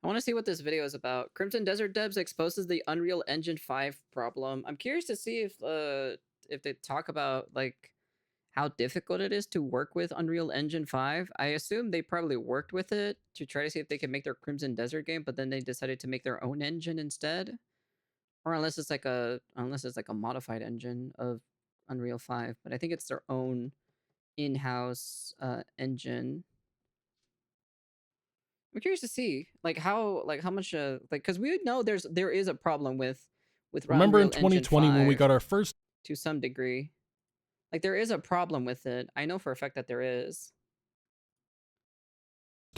I want to see what this video is about. Crimson Desert Devs exposes the Unreal Engine 5 problem. I'm curious to see if they talk about like how difficult it is to work with Unreal Engine 5. I assume they probably worked with it to try to see if they could make their Crimson Desert game, but then they decided to make their own engine instead. Or unless it's like a modified engine of Unreal 5, but I think it's their own in-house engine. I'm curious to see how much like because we know there is a problem with Remember in Unreal Engine 2020 when we 5 got our first to some degree. Like there is a problem with it. I know for a fact that there is.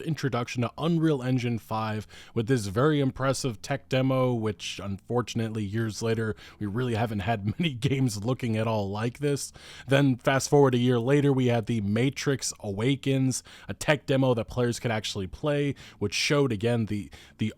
introduction to Unreal Engine 5 with this very impressive tech demo, which unfortunately years later we really haven't had many games looking at all like this. Then fast forward a year later, we had the Matrix Awakens, a tech demo that players could actually play, which showed again the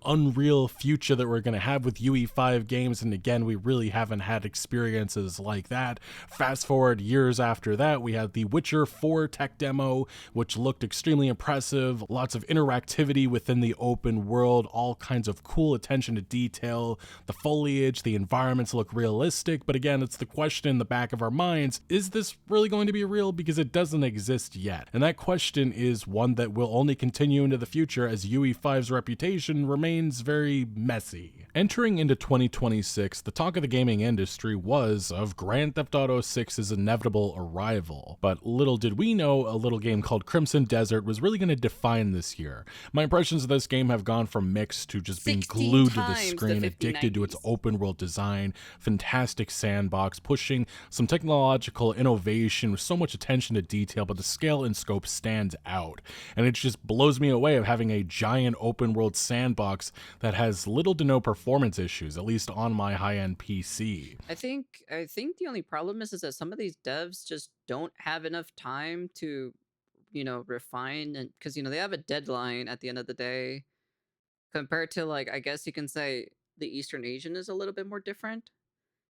unreal future that we're going to have with UE5 games. And again, we really haven't had experiences like that. Fast forward years after that, we had the Witcher 4 tech demo, which looked extremely impressive. Lots of interactivity within the open world, all kinds of cool attention to detail. The foliage, the environments look realistic, but again, it's the question in the back of our minds, is this really going to be real? Because it doesn't exist yet. And that question is one that will only continue into the future as UE5's reputation remains very messy. Entering into 2026, the talk of the gaming industry was of Grand Theft Auto 6's inevitable arrival. But little did we know, a little game called Crimson Desert was really going to define this year. My impressions of this game have gone from mixed to just being 16 glued to the times screen, the addicted to its 5090s. open world design, fantastic sandbox, pushing some technological innovation with so much attention to detail, but the scale and scope stands out. And it just blows me away of having a giant open world sandbox that has little to no performance issues, at least on my high-end PC. I think the only problem is that some of these devs just don't have enough time to, refine, and because they have a deadline at the end of the day compared to, like, I guess you can say the Eastern Asian is a little bit more different.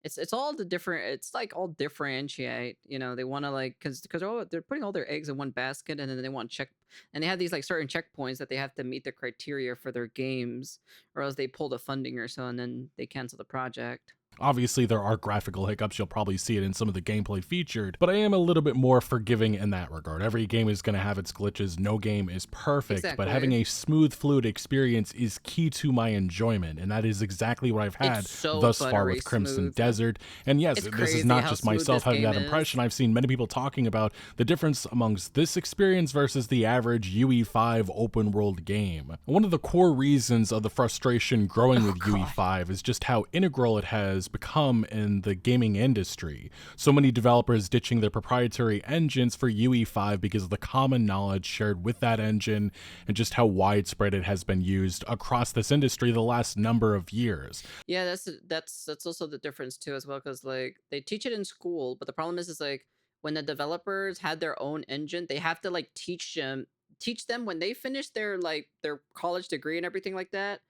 It's all the different. It's like all differentiate. They want to like because they're putting all their eggs in one basket, and then they want check, and they have these like certain checkpoints that they have to meet the criteria for their games, or else they pull the funding or so, and then they cancel the project. Obviously, there are graphical hiccups. You'll probably see it in some of the gameplay featured, but I am a little bit more forgiving in that regard. Every game is going to have its glitches. No game is perfect, but having Exactly. a smooth, fluid experience is key to my enjoyment, and that is exactly what I've It's had so thus far buttery with Crimson smooth. Desert. And yes, It's this is crazy not how just smooth myself this having game that is. impression. I've seen many people talking about the difference amongst this experience versus the average UE5 open world game. One of the core reasons of the frustration growing with God. UE5 is just how integral it has become in the gaming industry. So many developers ditching their proprietary engines for UE5 because of the common knowledge shared with that engine and just how widespread it has been used across this industry the last number of years. Yeah, that's also the difference too as well, because like they teach it in school, but the problem is like when the developers had their own engine, they have to like teach them when they finish their college degree and everything like that.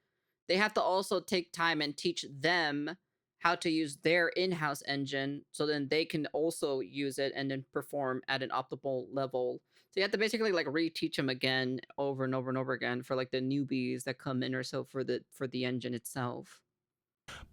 They have to also take time and teach them how to use their in-house engine, so then they can also use it and then perform at an optimal level. So you have to basically like reteach them again over and over and over again for like the newbies that come in or so for the engine itself.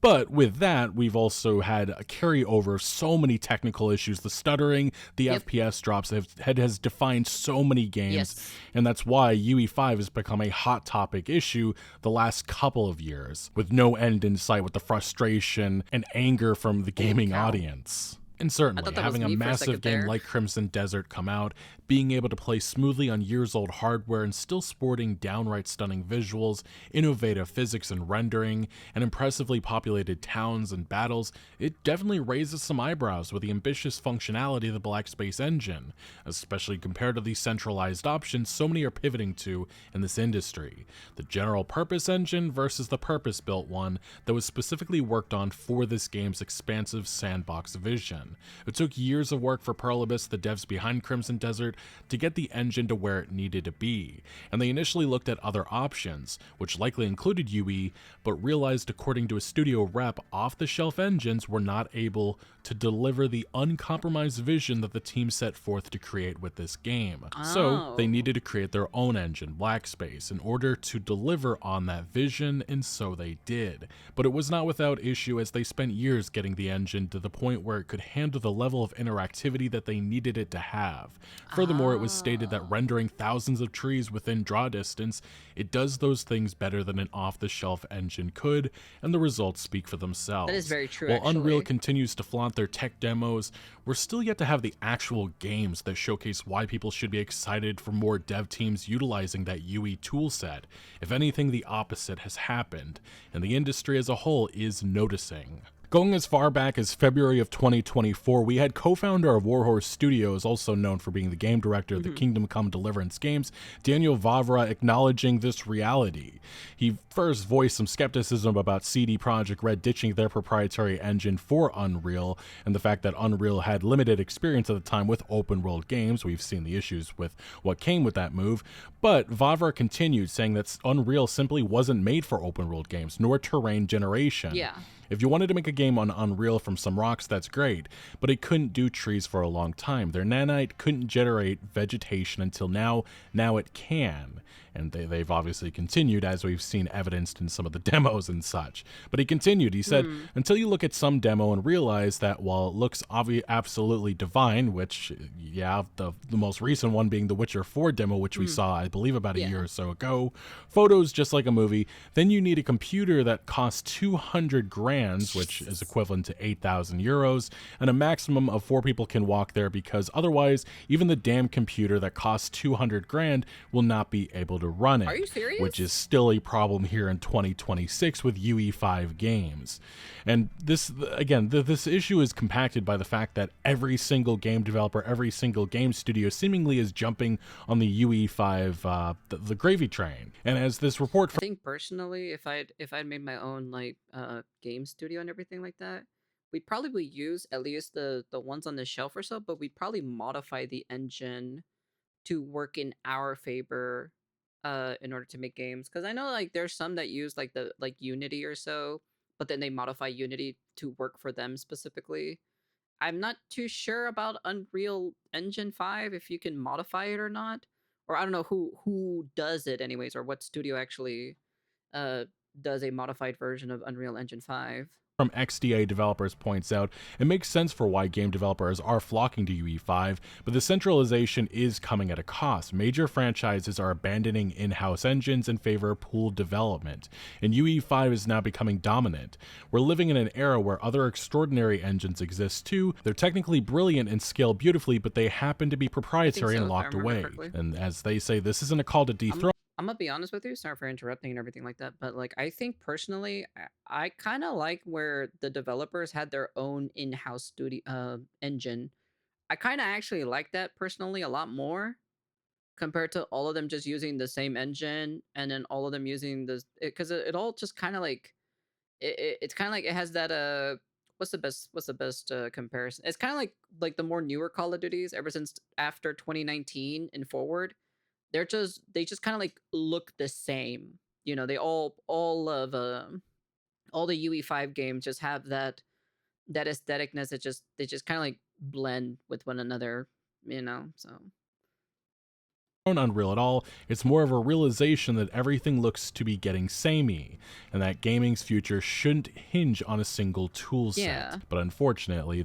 But with that, we've also had a carryover of so many technical issues. The stuttering, the Yep. FPS drops has defined so many games, Yes. and that's why UE5 has become a hot topic issue the last couple of years, with no end in sight with the frustration and anger from the Holy gaming cow. audience. And I certainly, thought that was having a me for a massive second game there. like Crimson Desert come out, being able to play smoothly on years old hardware and still sporting downright stunning visuals, innovative physics and rendering, and impressively populated towns and battles, it definitely raises some eyebrows with the ambitious functionality of the Black Space engine, especially compared to the centralized options so many are pivoting to in this industry. The general purpose engine versus the purpose built one that was specifically worked on for this game's expansive sandbox vision. It took years of work for Pearl Abyss, the devs behind Crimson Desert, to get the engine to where it needed to be. And they initially looked at other options, which likely included UE, but realized, according to a studio rep, off-the-shelf engines were not able to deliver the uncompromised vision that the team set forth to create with this game. So they Oh. needed to create their own engine, Blackspace, in order to deliver on that vision, and so they did. But it was not without issue, as they spent years getting the engine to the point where it could handle the level of interactivity that they needed it to have. Furthermore, it was stated that Oh. rendering thousands of trees within draw distance, it does those things better than an off-the-shelf engine could, and the results speak for That is themselves. very true, While Unreal actually. continues to flaunt their tech demos, we're still yet to have the actual games that showcase why people should be excited for more dev teams utilizing that UE toolset. If anything, the opposite has happened, and the industry as a whole is noticing. Going as far back as February of 2024, we had co-founder of Warhorse Studios, also known for being the game director of the Mhm. Kingdom Come Deliverance games, Daniel Vavra, acknowledging this reality. He first voiced some skepticism about CD Projekt Red ditching their proprietary engine for Unreal, and the fact that Unreal had limited experience at the time with open world games. We've seen the issues with what came with that move, but Vavra continued, saying that Unreal simply wasn't made for open world games, nor terrain generation. Yeah. If you wanted to make a game on Unreal from some rocks, that's great, but it couldn't do trees for a long time. Their nanite couldn't generate vegetation until now. Now it can. And they've obviously continued, as we've seen evidenced in some of the demos and such. But he continued, he said, Hmm. until you look at some demo and realize that while it looks absolutely divine, which, yeah, the most recent one being the Witcher 4 demo, which we Mm. saw, I believe, about a Yeah. year or so ago, photos just like a movie, then you need a computer that costs 200 grand, which is equivalent to 8,000 euros, and a maximum of 4 people can walk there, because otherwise, even the damn computer that costs 200 grand will not be able to run Are you it, which is serious? still a problem here in 2026 with UE5 games. And this, again, this issue is compacted by the fact that every single game developer, every single game studio seemingly is jumping on the UE5, the gravy train. And as this report I think personally, if I'd made my own like game studio and everything like that, we'd probably use at least the ones on the shelf or so, but we'd probably modify the engine to work in our favor in order to make games. Because I know like there's some that use like the like Unity or so, but then they modify Unity to work for them specifically. I'm not too sure about Unreal Engine 5 if you can modify it or not. Or I don't know who does it anyways, or what studio actually uh does a modified version of Unreal Engine 5. from XDA developers points out, it makes sense for why game developers are flocking to UE5, but the centralization is coming at a cost. Major franchises are abandoning in-house engines in favor of pooled development, and UE5 is now becoming dominant. We're living in an era where other extraordinary engines exist too. They're technically brilliant and scale beautifully, but they happen to be I think proprietary so, and if I locked remember away. correctly. And as they say, this isn't a call to dethrone. I'm gonna be honest with you. Sorry for interrupting and everything like that, but like I think personally, I kind of like where the developers had their own in-house studio engine. I kind of actually like that personally a lot more compared to all of them just using the same engine and then all of them using this because it all just kind of like it's kind of like it has that what's the best comparison? It's kind of like the more newer Call of Duties ever since after 2019 and forward. They just kind of like look the same. You know, they all the UE5 games just have that aestheticness. They just kind of like blend with one another, you know. So Unreal at all. It's more of a realization that everything looks to be getting samey, and that gaming's future shouldn't hinge on a single tool set. yeah. But unfortunately,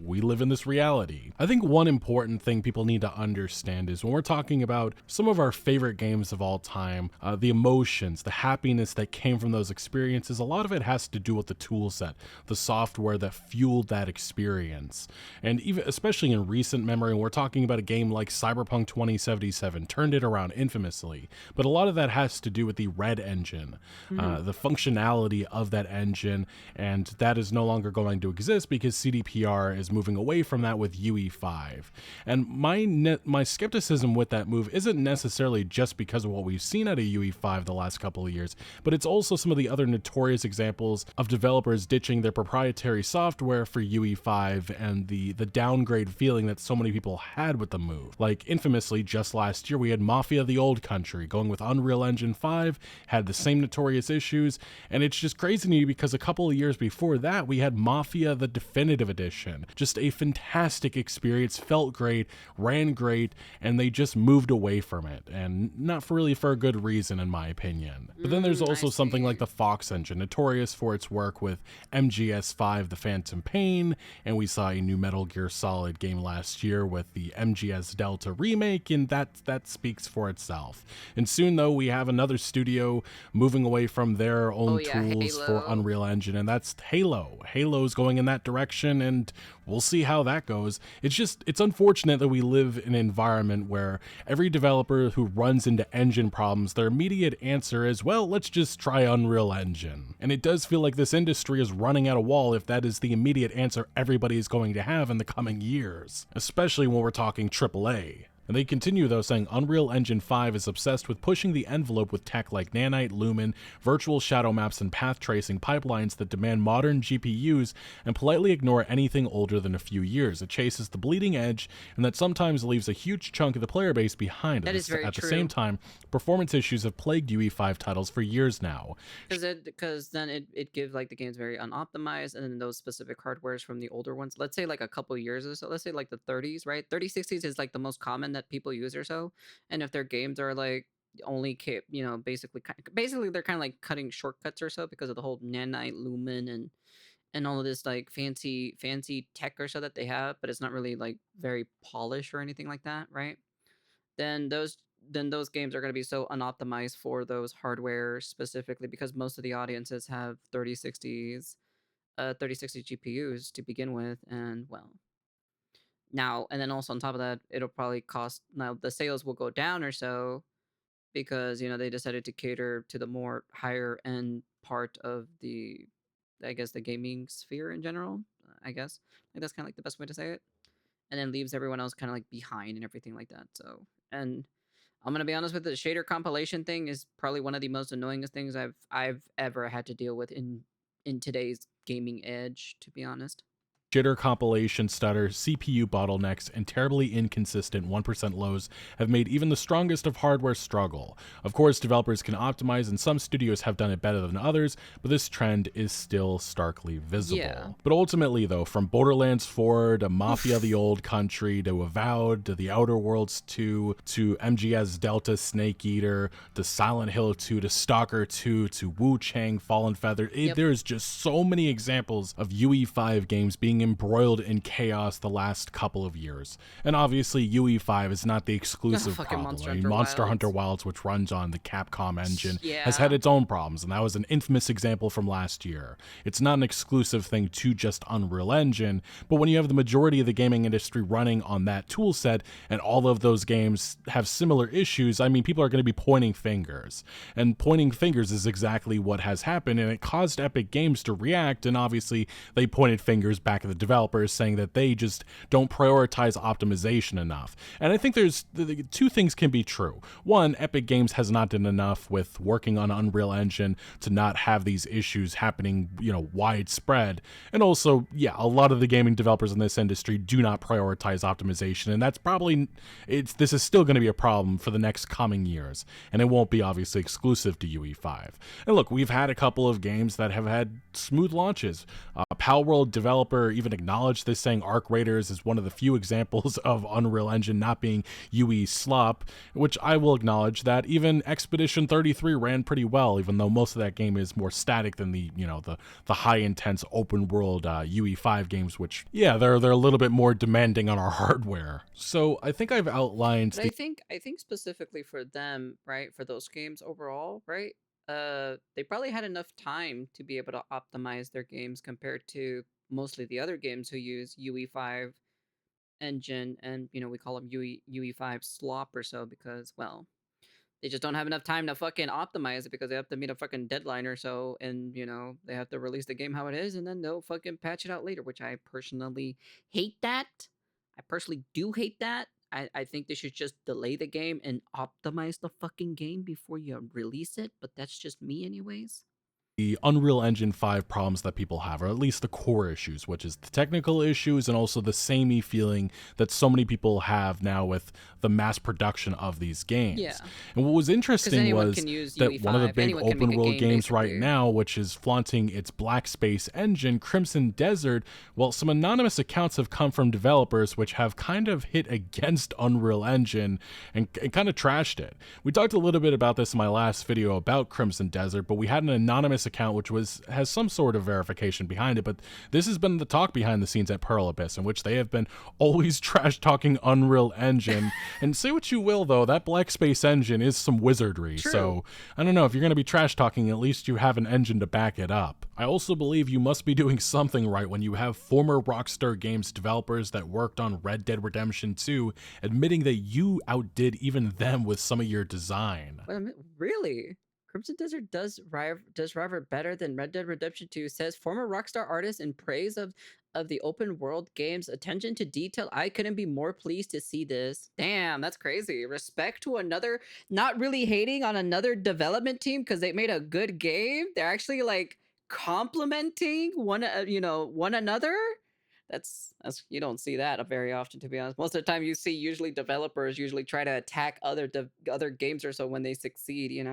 we live in this reality. I think one important thing people need to understand is when we're talking about some of our favorite games of all time, the emotions, the happiness that came from those experiences, a lot of it has to do with the tool set, the software that fueled that experience. And even especially in recent memory, when we're talking about a game like Cyberpunk 2077, 7 turned it around infamously. But a lot of that has to do with the Red engine, Hmm. the functionality of that engine, and that is no longer going to exist because CDPR is moving away from that with UE5. And my skepticism with that move isn't necessarily just because of what we've seen out of UE5 the last couple of years, but it's also some of the other notorious examples of developers ditching their proprietary software for UE5 and the downgrade feeling that so many people had with the move. Like infamously, just last year we had Mafia: The Old Country going with Unreal Engine 5, had the same notorious issues, and it's just crazy to me because a couple of years before that we had Mafia: The Definitive Edition. Just a fantastic experience, felt great, ran great, and they just moved away from it, and not really for a good reason in my opinion. But then there's I also something see. like the Fox engine, notorious for its work with MGS5 The Phantom Pain, and we saw a new Metal Gear Solid game last year with the MGS Delta remake, and that speaks for itself. And soon though we have another studio moving away from their Oh own yeah, tools for Halo. Unreal Engine, and that's Halo. Halo's going in that direction, and we'll see how that goes. It's unfortunate that we live in an environment where every developer who runs into engine problems, their immediate answer is, well, let's just try Unreal Engine. And it does feel like this industry is running at a wall if that is the immediate answer everybody is going to have in the coming years, especially when we're talking AAA. And they continue, though, saying Unreal Engine 5 is obsessed with pushing the envelope with tech like nanite, lumen, virtual shadow maps, and path tracing pipelines that demand modern GPUs and politely ignore anything older than a few years. It chases the bleeding edge, and that sometimes leaves a huge chunk of the player base behind. That is very At the same true. time, performance issues have plagued UE5 titles for years now. Because then it gives like the games very unoptimized, and then those specific hardwares from the older ones. Let's say like a couple years or so. Let's say like the 30s, right? 3060s is like the most common that people use or so. And if their games are like only basically they're kind of like cutting shortcuts or so because of the whole nanite lumen and all of this like fancy tech or so that they have, but it's not really like very polished or anything like that, right? then those then those games are going to be so unoptimized for those hardware specifically because most of the audiences have 3060 GPUs to begin with, and well, now and then also on top of that, it'll probably cost now the sales will go down or so because they decided to cater to the more higher end part of the, I guess, the gaming sphere in general. I guess like that's kind of like the best way to say it, and then leaves everyone else kind of like behind and everything like that. So, and I'm gonna be honest with it, the shader compilation thing is probably one of the most annoyingest things I've ever had to deal with in today's gaming edge, to be honest. Jitter compilation stutter, CPU bottlenecks, and terribly inconsistent 1% lows have made even the strongest of hardware struggle. Of course, developers can optimize, and some studios have done it better than others, but this trend is still starkly Yeah. visible. But ultimately, though, from Borderlands 4 to Mafia: The Oof. Old Country to Avowed to The Outer Worlds 2 to MGS Delta Snake Eater to Silent Hill 2 to Stalker 2 to Wu Chang Fallen Feather, Yep. there is just so many examples of UE5 games being embroiled in chaos the last couple of years. And obviously, UE5 is not the Oh, exclusive fucking problem. Monster I mean, Hunter Monster Hunter Wilds. Wilds, which runs on the Capcom engine, has had Yeah. its own problems, and that was an infamous example from last year. It's not an exclusive thing to just Unreal Engine, but when you have the majority of the gaming industry running on that tool set, and all of those games have similar issues, I mean, people are going to be pointing fingers. And pointing fingers is exactly what has happened, and it caused Epic Games to react, and obviously they pointed fingers back at the developers saying that they just don't prioritize optimization enough. And I think there's two things can be true. One, Epic Games has not done enough with working on Unreal Engine to not have these issues happening, widespread. And also, yeah, a lot of the gaming developers in this industry do not prioritize optimization, and that's probably this is still going to be a problem for the next coming years, and it won't be obviously exclusive to UE5. And look, we've had a couple of games that have had smooth launches. Palworld developer even acknowledged this, saying Arc Raiders is one of the few examples of Unreal Engine not being UE slop, which I will acknowledge that even Expedition 33 ran pretty well, even though most of that game is more static than the high intense open world UE5 games, which they're a little bit more demanding on our hardware. So I think I've outlined But the I think specifically for them, right, for those games overall, right? They probably had enough time to be able to optimize their games compared to mostly the other games who use UE5 engine, and we call them UE5 slop or so because, well, they just don't have enough time to fucking optimize it because they have to meet a fucking deadline or so, and they have to release the game how it is, and then they'll fucking patch it out later, which I personally hate that. I personally do hate that. I think they should just delay the game and optimize the fucking game before you release it, but that's just me anyways. The Unreal Engine 5 problems that people have, or at least the core issues, which is the technical issues and also the samey feeling that so many people have now with the mass production of these games. Yeah, And what was because interesting anyone was can use that one of the UE5. big Anyone can make open a world game, games right basically. now, which is flaunting its black space engine, Crimson Desert, well, some anonymous accounts have come from developers which have kind of hit against Unreal Engine and kind of trashed it. We talked a little bit about this in my last video about Crimson Desert, but we had an anonymous account which has some sort of verification behind it, but this has been the talk behind the scenes at Pearl Abyss, in which they have been always trash talking Unreal Engine. And say what you will, though, that black space engine is some wizardry. True. So I don't know, if you're going to be trash talking, at least you have an engine to back it up. I also believe you must be doing something right when you have former Rockstar Games developers that worked on Red Dead Redemption 2 admitting that you outdid even them with some of your design. Wait a minute, really? Crimson Desert does rival better than Red Dead Redemption 2, says former Rockstar artist in praise of the open world game's attention to detail. I couldn't be more pleased to see this. Damn, that's crazy. Respect to another, not really hating on another development team because they made a good game. They're actually like complimenting one another. That's you don't see that very often, to be honest. Most of the time you see usually developers usually try to attack other games or so when they succeed.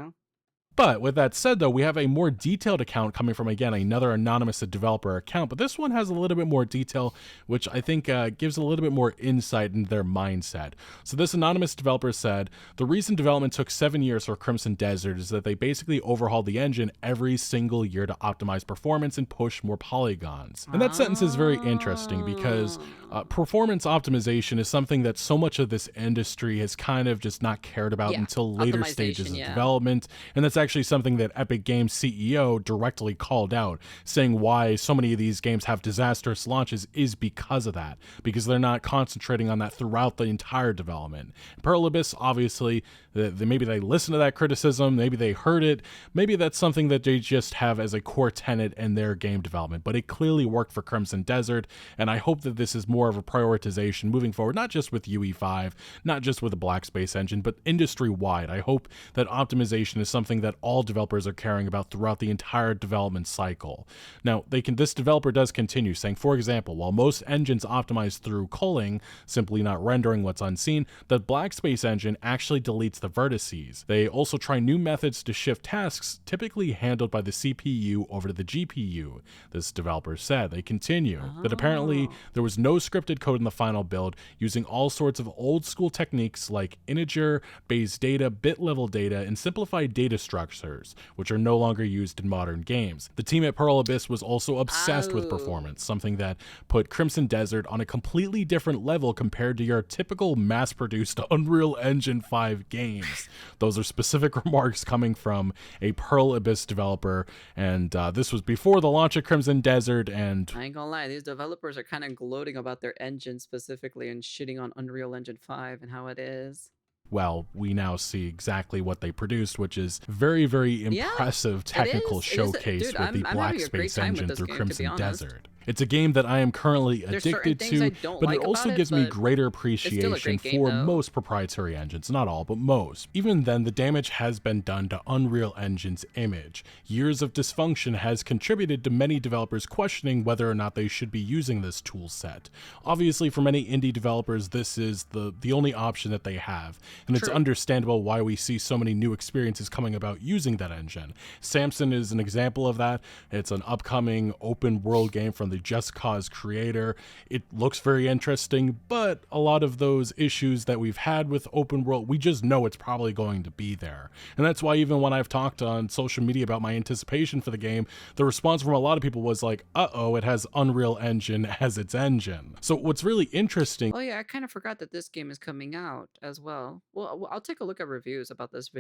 But with that said, though, we have a more detailed account coming from, again, another anonymous developer account, but this one has a little bit more detail, which I think gives a little bit more insight into their mindset. So this anonymous developer said, the reason development took 7 years for Crimson Desert is that they basically overhauled the engine every single year to optimize performance and push more polygons. And that sentence is very interesting because Oh. performance optimization is something that so much of this industry has kind of just not cared about Yeah, until later stages optimization, of yeah. development. And that's actually something that Epic Games CEO directly called out, saying why so many of these games have disastrous launches is because of that, because they're not concentrating on that throughout the entire development. Pearl Abyss, obviously, maybe they listened to that criticism, maybe they heard it, maybe that's something that they just have as a core tenet in their game development, but it clearly worked for Crimson Desert, and I hope that this is more of a prioritization moving forward, not just with UE5, not just with the Black Space engine, but industry-wide. I hope that optimization is something that all developers are caring about throughout the entire development cycle. Now, this developer does continue saying, for example, while most engines optimize through culling, simply not rendering what's unseen, the Black Space engine actually deletes the vertices. They also try new methods to shift tasks typically handled by the CPU over to the GPU. This developer said. They continue that apparently Oh. there was no scripted code in the final build, using all sorts of old school techniques like integer, base data, bit level data, and simplified data structures, which are no longer used in modern games. The team at Pearl Abyss was also obsessed with Oh. performance, something that put Crimson Desert on a completely different level compared to your typical mass-produced Unreal Engine 5 games. Those are specific remarks coming from a Pearl Abyss developer, and this was before the launch of Crimson Desert, and I ain't gonna lie, these developers are kind of gloating about their engine specifically and shitting on Unreal Engine 5 and how it is. well, we now see exactly what they produced, which is very, very Yeah, impressive it technical is. It is. showcase Dude, with the I'm Black having a great Space time with engine this through game, to be Crimson honest. Desert. It's a game that I am currently There's certain addicted things I to, don't but it like also about it, gives me but greater it's still a appreciation great game, for though. most proprietary engines. Not all, but most. Even then, the damage has been done to Unreal Engine's image. Years of dysfunction has contributed to many developers questioning whether or not they should be using this tool set. Obviously, for many indie developers, this is the only option that they have, and it's True. understandable why we see so many new experiences coming about using that engine. Samson is an example of that. It's an upcoming open world game from the Just Cause creator. It looks very interesting, but a lot of those issues that we've had with open world, we just know it's probably going to be there. And that's why even when I've talked on social media about my anticipation for the game, the response from a lot of people was like, uh-oh, it has Unreal Engine as its engine. So what's really interesting. Oh yeah, I kind of forgot that this game is coming out as well. Well, I'll take a look at reviews about this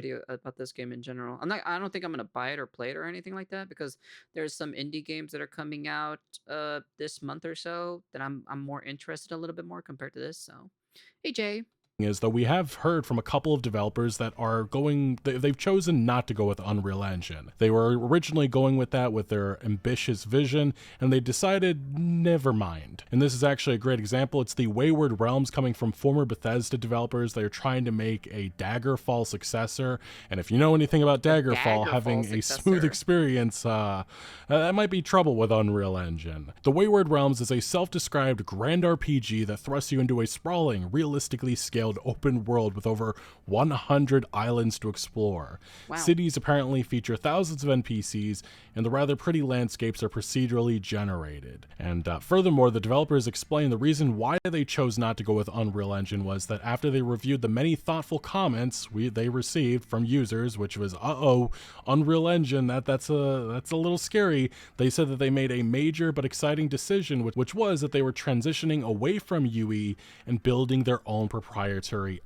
game in general. I don't think I'm gonna buy it or play it or anything like that because there's some indie games that are coming out this month or so that I'm more interested a little bit more compared to this. So, hey Jay. Is though we have heard from a couple of developers that are they've chosen not to go with Unreal Engine. They were originally going with that with their ambitious vision, and they decided never mind. And this is actually a great example. It's the Wayward Realms, coming from former Bethesda developers. They're trying to make a Daggerfall successor, and if you know anything about A Daggerfall, Daggerfall having a smooth successor. experience, that might be trouble with Unreal Engine. The Wayward Realms is a self-described grand RPG that thrusts you into a sprawling, realistically scaled open world with over 100 islands to explore. Wow. Cities apparently feature thousands of NPCs, and the rather pretty landscapes are procedurally generated. And furthermore, the developers explained the reason why they chose not to go with Unreal Engine was that after they reviewed the many thoughtful comments they received from users, which was, Unreal Engine, that's a little scary, they said that they made a major but exciting decision, which was that they were transitioning away from UE and building their own proprietary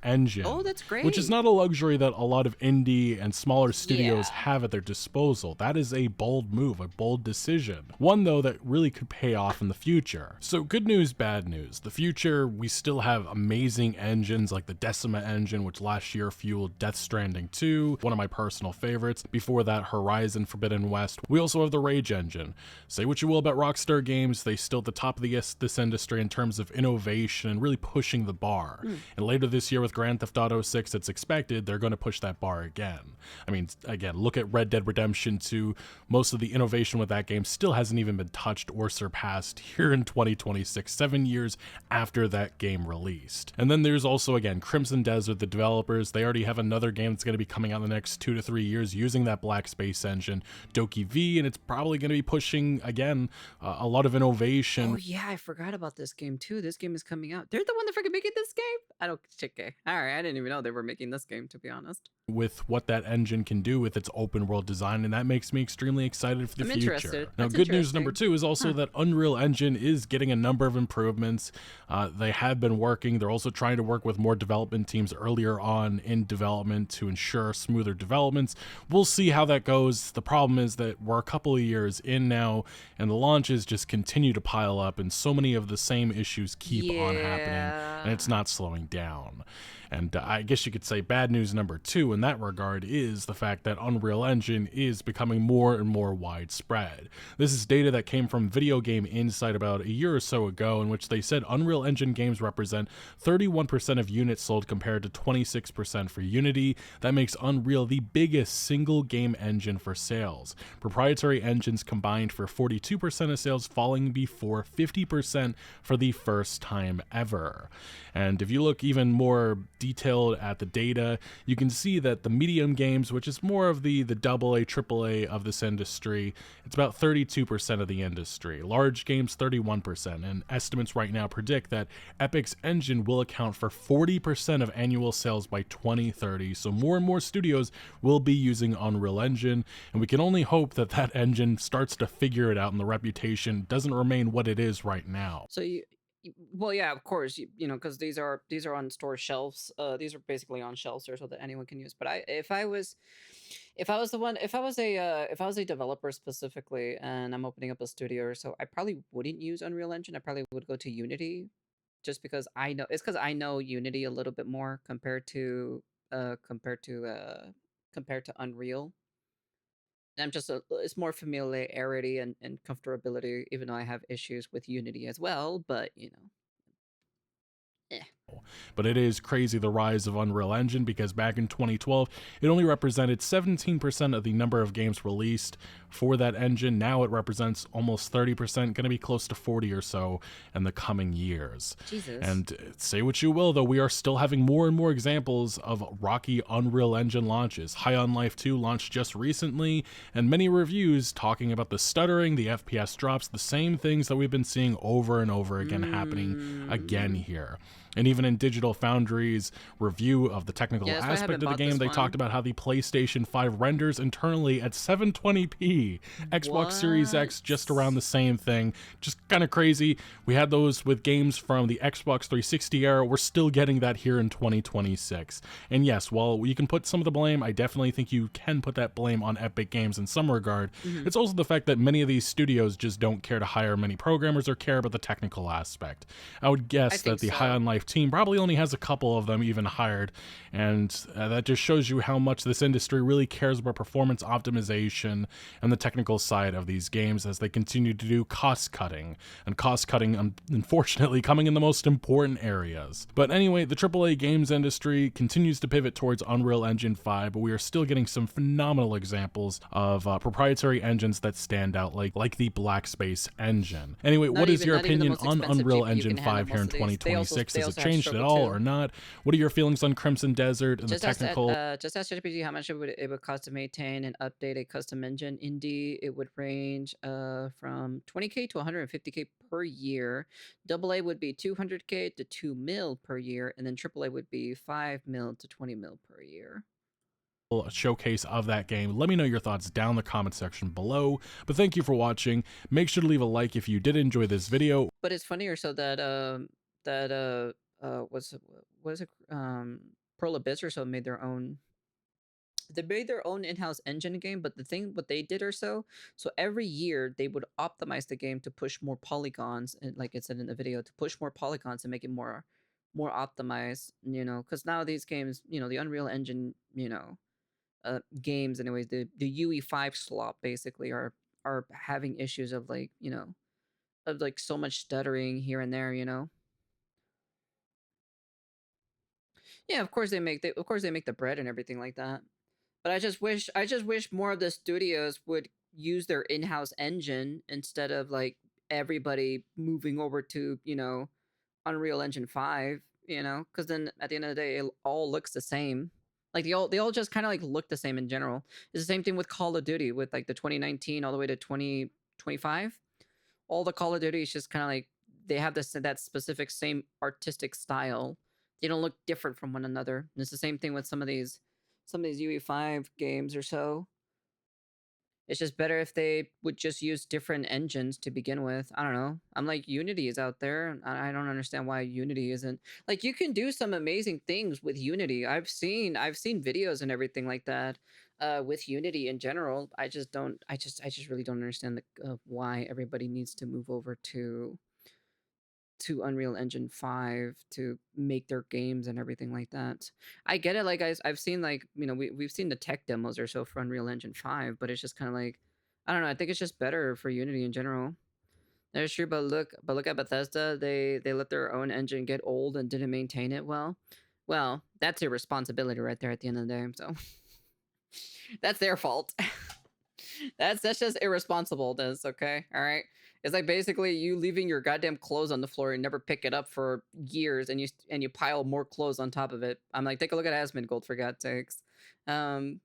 engine. Oh, that's Which is great. not a luxury that a lot of indie and smaller studios Yeah. have at their disposal. That is a bold move, a bold decision. One, though, that really could pay off in the future. So good news, bad news. The future, we still have amazing engines like the Decima engine, which last year fueled Death Stranding 2, one of my personal favorites. Before that, Horizon Forbidden West. We also have the Rage engine. Say what you will about Rockstar Games, they still at the top of this industry in terms of innovation and really pushing the bar. And later this year with Grand Theft Auto 6, it's expected they're going to push that bar again. I mean, again, look at Red Dead Redemption 2. Most of the innovation with that game still hasn't even been touched or surpassed here in 2026, 7 years after that game released. And then there's also, again, Crimson Desert, the developers. They already have another game that's going to be coming out in the next 2 to 3 years using that Black Space engine, Doki V, and it's probably going to be pushing, again, a lot of innovation. Oh yeah, I forgot about this game too. This game is coming out. They're the one that freaking making this game. I don't. Okay. All right. I didn't even know they were making this game, to be honest. With what that engine can do with its open world design, and that makes me extremely excited for the I'm future. interested. Now, That's good news number interesting. 2 is also that Unreal Engine is getting a number of improvements. They have been working. They're also trying to work with more development teams earlier on in development to ensure smoother developments. We'll see how that goes. The problem is that we're a couple of years in now, and the launches just continue to pile up, and so many of the same issues keep on happening, and it's Yeah. not slowing down. And I guess you could say bad news number 2 in that regard is the fact that Unreal Engine is becoming more and more widespread. This is data that came from Video Game Insight about a year or so ago, in which they said Unreal Engine games represent 31% of units sold compared to 26% for Unity. That makes Unreal the biggest single game engine for sales. Proprietary engines combined for 42% of sales, falling before 50% for the first time ever. And if you look even more detailed at the data, you can see that the medium games, which is more of the AA, AAA of this industry, it's about 32% of the industry. Large games, 31%. And estimates right now predict that Epic's engine will account for 40% of annual sales by 2030. So more and more studios will be using Unreal Engine, and we can only hope that that engine starts to figure it out and the reputation doesn't remain what it is right now. So well, yeah, of course, because these are on store shelves. These are basically on shelves there so that anyone can use. But if I was a developer specifically, and I'm opening up a studio or so, I probably wouldn't use Unreal Engine. I probably would go to Unity, just because I know Unity a little bit more compared to Unreal. I'm just it's more familiarity and comfortability, even though I have issues with Unity as well. But eh. But it is crazy the rise of Unreal Engine, because back in 2012, it only represented 17% of the number of games released for that engine. Now it represents almost 30%, going to be close to 40 or so in the coming years. Jesus. And say what you will, though, we are still having more and more examples of rocky Unreal Engine launches. High on Life 2 launched just recently, and many reviews talking about the stuttering, the FPS drops, the same things that we've been seeing over and over again happening again here. And even in Digital Foundry's review of the Yeah, technical that's why I aspect haven't of the bought game, this they talked one. about how the PlayStation 5 renders internally at 720p. Xbox Series What? X just around the same thing. Just kind of crazy. We had those with games from the Xbox 360 era. We're still getting that here in 2026. And yes, while you can put some of the blame, I definitely think you can put that blame on Epic Games in some regard. Mhm. It's also the fact that many of these studios just don't care to hire many programmers or care about the technical aspect. I would I guess that think the High so. on Life team probably only has a couple of them even hired, and that just shows you how much this industry really cares about performance optimization and the technical side of these games as they continue to do cost cutting, and cost cutting, unfortunately, coming in the most important areas. But anyway, the AAA games industry continues to pivot towards Unreal Engine 5, but we are still getting some phenomenal examples of proprietary engines that stand out, like the Black Space engine. Anyway, what is your Not even the opinion most on expensive Unreal GPU Engine can handle 5 here most in of these. They 2026? Has it also have changed at struggled all too. or not? What are your feelings on Crimson Desert and the technical? Just ask ChatGPT how much it would cost to maintain and update a custom engine. Indie, it would range from 20K to 150K per year. AA would be 200K to 2 mil per year, and then AAA would be 5 mil to 20 mil per year. Showcase of that game. Let me know your thoughts down in the comment section below. But thank you for watching. Make sure to leave a like if you did enjoy this video. But it's funnier so that that what's what is it Pearl Abyss or so made their own, they made their own in-house engine game, but the thing what they did or so, so every year they would optimize the game to push more polygons, and like it said in the video, to push more polygons and make it more optimized, because now these games, the Unreal Engine, games anyways, the UE5 slop basically are having issues of like, of like so much stuttering here and there. Yeah, of course they make the bread and everything like that. But I just wish more of the studios would use their in-house engine instead of like everybody moving over to, Unreal Engine 5, cuz then at the end of the day it all looks the same. Like they all just kind of like look the same in general. It's the same thing with Call of Duty with like the 2019 all the way to 2025. All the Call of Duty is just kind of like they have that specific same artistic style. They don't look different from one another. And it's the same thing with some of these UE5 games or so. It's just better if they would just use different engines to begin with. I don't know. I'm like, Unity is out there. And I don't understand why Unity isn't, like, you can do some amazing things with Unity. I've seen videos and everything like that with Unity in general. I just really don't understand why everybody needs to move over to Unreal Engine 5 to make their games and everything like that. I get it, like I've seen, like, we've seen the tech demos or so for Unreal Engine 5, but it's just kind of like, I don't know, I think it's just better for Unity in general. That's true, but look at Bethesda. They let their own engine get old and didn't maintain it well. Well, that's your responsibility right there at the end of the day. So that's their fault. That's just irresponsible. That's okay. All right. It's like basically you leaving your goddamn clothes on the floor and never pick it up for years, and you pile more clothes on top of it. I'm like, take a look at Asmongold for God's sakes. Um,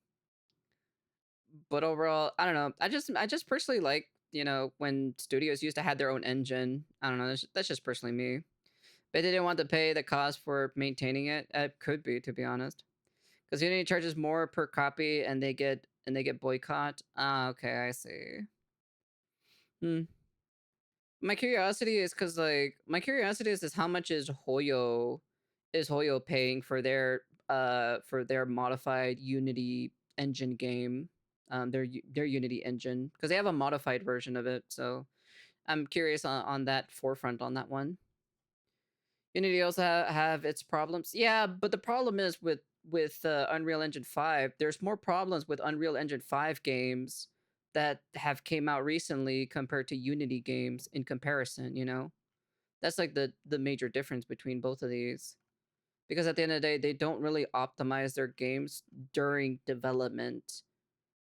but overall, I don't know. I just personally like, when studios used to have their own engine. I don't know. That's just personally me. But they didn't want to pay the cost for maintaining it. It could be, to be honest, because Unity charges more per copy, and they get boycott. Ah, okay, I see. Hmm. My curiosity is how much is Hoyo paying for their modified Unity engine game, their Unity engine, because they have a modified version of it. So I'm curious on that forefront on that one. Unity also have its problems. Yeah, but the problem is with Unreal Engine 5. There's more problems with Unreal Engine 5 games that have came out recently compared to Unity games in comparison. That's like the major difference between both of these. Because at the end of the day, they don't really optimize their games during development.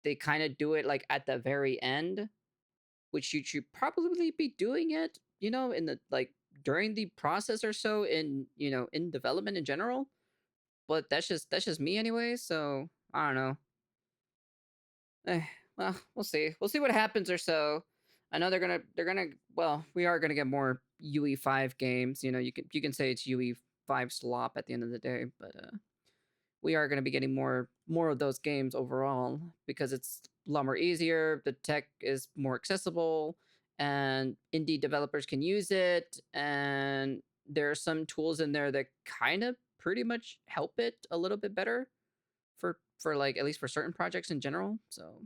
They kind of do it like at the very end, which you should probably be doing it, in the like during the process or so in development in general. But that's just me anyway. So I don't know. Eh, well, we'll see. We'll see what happens or so. I know they're gonna. Well, we are gonna get more UE5 games. You can say it's UE 5 slop at the end of the day, but we are going to be getting more of those games overall because it's a lot more easier, the tech is more accessible, and indie developers can use it, and there are some tools in there that kind of pretty much help it a little bit better for like at least for certain projects in general. So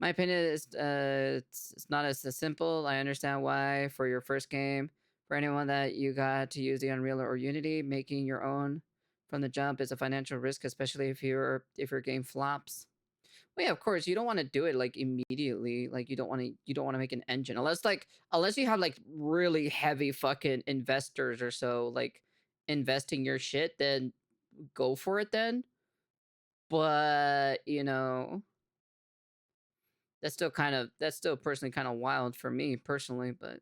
my opinion is it's not as simple. I understand why for your first game, for anyone that you got to use the Unreal or Unity, making your own from the jump is a financial risk, especially if your game flops. Well, yeah, of course, you don't want to do it like immediately. Like you don't want to make an engine unless you have like really heavy fucking investors or so like investing your shit, then go for it then. But, that's still personally kind of wild for me personally, but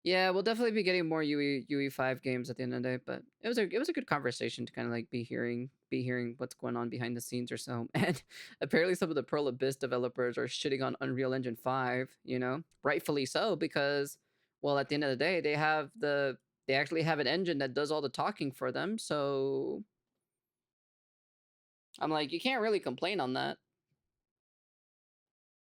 yeah, we'll definitely be getting more UE5 games at the end of the day, but it was a good conversation to kind of like be hearing what's going on behind the scenes or so. And apparently some of the Pearl Abyss developers are shitting on Unreal Engine 5, rightfully so because well, at the end of the day, they actually have an engine that does all the talking for them, so I'm like you can't really complain on that.